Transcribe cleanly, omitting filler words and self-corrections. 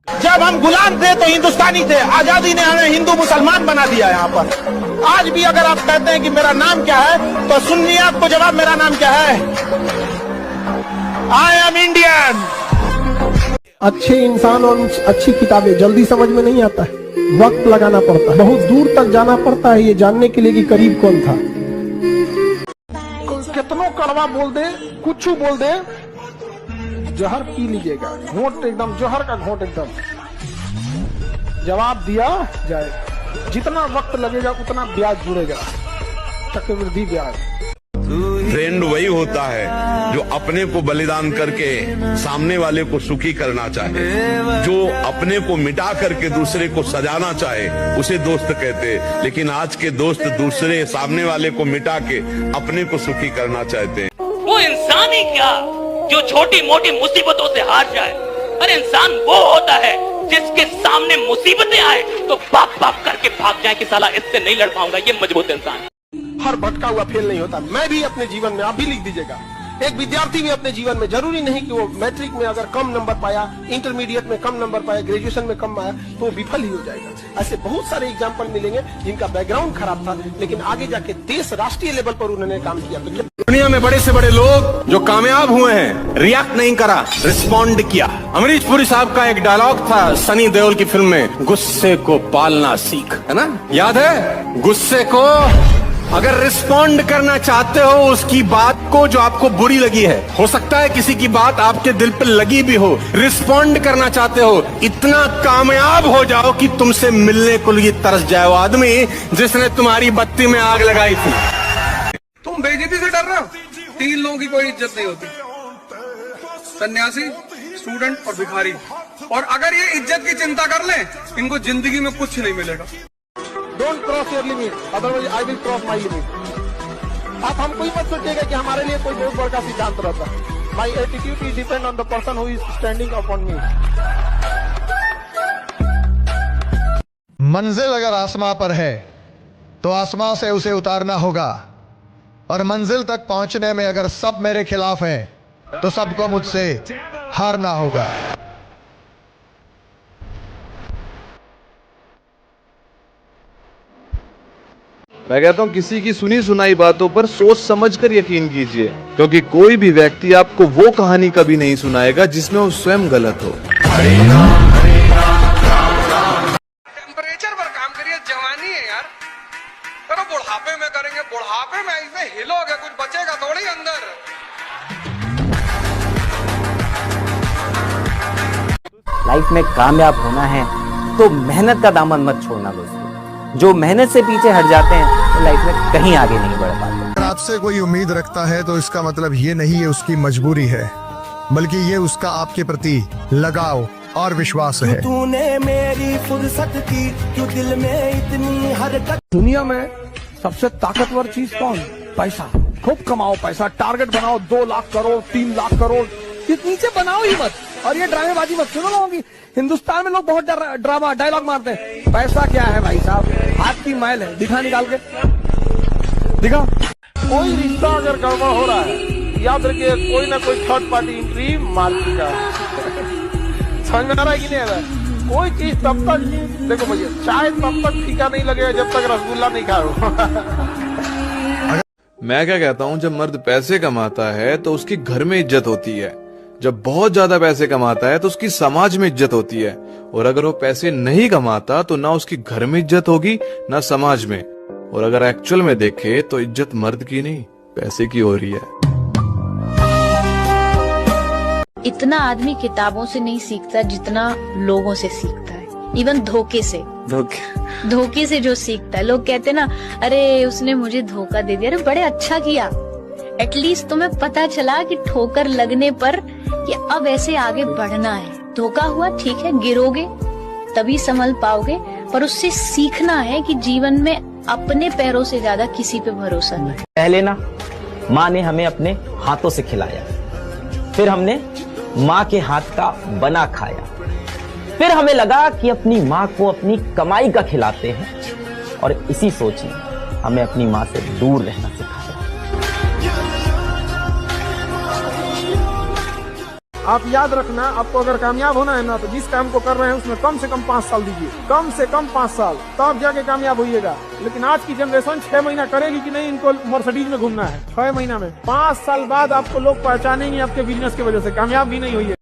जब हम गुलाम थे तो हिंदुस्तानी थे, आजादी ने हमें हिंदू मुसलमान बना दिया। यहाँ पर आज भी अगर आप कहते हैं कि मेरा नाम क्या है, तो सुनिए आपको जवाब, मेरा नाम क्या है, आई एम इंडियन। अच्छे इंसान और अच्छी किताबें जल्दी समझ में नहीं आता है, वक्त लगाना पड़ता है, बहुत दूर तक जाना पड़ता है ये जानने के लिए कि करीब कौन था। कितनों कड़वा बोल दे, कुछ बोल दे, जहर पी लीजिएगा, घोंट एकदम जहर का घोंट एकदम, जवाब दिया जाएगा। जितना वक्त लगेगा उतना ब्याज जुड़ेगा, चक्रवृद्धि ब्याज। ट्रेंड वही होता है जो अपने को बलिदान करके सामने वाले को सुखी करना चाहे, जो अपने को मिटा करके दूसरे को सजाना चाहे उसे दोस्त कहते। लेकिन आज के दोस्त दूसरे सामने वाले को मिटा के अपने को सुखी करना चाहते हैं। वो इंसान ही क्या जो छोटी मोटी मुसीबतों से हार जाए। अरे इंसान वो होता है जिसके सामने मुसीबतें आए तो बाप बाप करके भाग जाए कि साला इससे नहीं लड़ पाऊंगा, ये मजबूत इंसान। हर भटका हुआ फेल नहीं होता। मैं भी अपने जीवन में, आप भी लिख दीजिएगा, एक विद्यार्थी भी अपने जीवन में, जरूरी नहीं कि वो मैट्रिक में अगर कम नंबर पाया, इंटरमीडिएट में कम नंबर पाया, ग्रेजुएशन में कम आया तो विफल ही हो जाएगा। ऐसे बहुत सारे एग्जाम्पल मिलेंगे जिनका बैकग्राउंड खराब था, लेकिन आगे जाके देश राष्ट्रीय लेवल पर उन्होंने काम किया। तो दुनिया में बड़े से बड़े लोग जो कामयाब हुए हैं, रिएक्ट नहीं करा, रिस्पॉन्ड किया। अमरीश पुरी साहब का एक डायलॉग था सनी देओल की फिल्म में, गुस्से को पालना सीख, है ना, याद है? गुस्से को अगर रिस्पॉन्ड करना चाहते हो उसकी बात को जो आपको बुरी लगी है, हो सकता है किसी की बात आपके दिल पे लगी भी हो, रिस्पॉन्ड करना चाहते हो, इतना कामयाब हो जाओ कि तुमसे मिलने को लिए तरस जाए वो आदमी जिसने तुम्हारी बत्ती में आग लगाई थी। तुम बेइज्जती से डर रहे हो? 3 लोगों की कोई इज्जत नहीं होती, सन्यासी, स्टूडेंट और भिखारी। और अगर ये इज्जत की चिंता कर लें, इनको जिंदगी में कुछ नहीं मिलेगा। Don't cross your limit, otherwise I will cross my limit. आप हमको ही मत सोचिएगा कि हमारे लिए कोई बहुत बड़ा सिद्धांत रहता है। My attitude is depend on the person who is standing upon मी। मंजिल अगर आसमां पर है तो आसमां से उसे उतारना होगा, और मंजिल तक पहुंचने में अगर सब मेरे खिलाफ हैं तो सबको मुझसे हारना होगा। मैं कहता हूं किसी की सुनी सुनाई बातों पर सोच समझकर यकीन कीजिए, क्योंकि कोई भी व्यक्ति आपको वो कहानी कभी नहीं सुनाएगा जिसमें वो स्वयं गलत हो। टेम्परेचर पर काम करिए, जवानी है यार, करो बुढ़ापे में करेंगे। बुढ़ापे में ऐसे हिलोगे कुछ बचेगा थोड़ी अंदर। लाइफ में कामयाब होना है तो मेहनत का दामन मत छोड़ना दोस्तों। जो मेहनत से पीछे हट जाते हैं तो लाइफ में कहीं आगे नहीं बढ़ पाते। अगर आपसे कोई उम्मीद रखता है तो इसका मतलब ये नहीं है उसकी मजबूरी है, बल्कि ये उसका आपके प्रति लगाव और विश्वास है। तूने मेरी फुर्सत की क्यों दिल में इतनी हरकत। दुनिया में सबसे ताकतवर चीज कौन? पैसा। खूब कमाओ पैसा, टारगेट बनाओ 2 लाख करोड़, 3 लाख करोड़, ये नीचे बनाओ ही मत। और ये ड्रामेबाजी मत सुनो लोगों की। हिंदुस्तान में लोग बहुत ड्रामा डायलॉग मारते हैं। पैसा क्या है भाई साहब? हाथ की मैल है, दिखा निकाल के दिखा। कोई रिश्ता अगर गड़बड़ हो रहा है, याद रखिए कोई ना कोई थर्ड पार्टी एंट्री मार चुका है। समझ में आ रहा है कि नहीं आ रहा है? कोई चीज तब तक, देखो भैया, चाय तब तक फीका नहीं लगेगा जब तक रसगुल्ला नहीं खाओ। मैं क्या कहता हूँ, जब मर्द पैसे कमाता है तो उसकी घर में इज्जत होती है, जब बहुत ज्यादा पैसे कमाता है तो उसकी समाज में इज्जत होती है, और अगर वो पैसे नहीं कमाता तो ना उसकी घर में इज्जत होगी ना समाज में। और अगर एक्चुअल में देखे तो इज्जत मर्द की नहीं पैसे की हो रही है। इतना आदमी किताबों से नहीं सीखता जितना लोगों से सीखता है, इवन धोखे से। धोखे से जो सीखता है, लोग कहते ना, अरे उसने मुझे धोखा दे दिया। अरे बड़े अच्छा किया, एटलीस्ट तुम्हें पता चला कि ठोकर लगने पर कि अब ऐसे आगे बढ़ना है। धोखा हुआ ठीक है, गिरोगे तभी संभल पाओगे, पर उससे सीखना है कि जीवन में अपने पैरों से ज्यादा किसी पे भरोसा नहीं। पहले ना माँ ने हमें अपने हाथों से खिलाया, फिर हमने माँ के हाथ का बना खाया, फिर हमें लगा कि अपनी माँ को अपनी कमाई का खिलाते हैं, और इसी सोच ने हमें अपनी माँ से दूर रहना सिखाया। आप याद रखना, आपको अगर कामयाब होना है ना तो जिस काम को कर रहे हैं उसमें कम से कम 5 साल दीजिए, कम से कम 5 साल, तब जाके कामयाब होइएगा। लेकिन आज की जनरेशन 6 महीना करेगी कि नहीं, इनको मर्सिडीज में घूमना है 6 महीना में, 5 साल बाद आपको लोग पहचानेंगे आपके बिजनेस की वजह से, कामयाब भी नहीं होइए।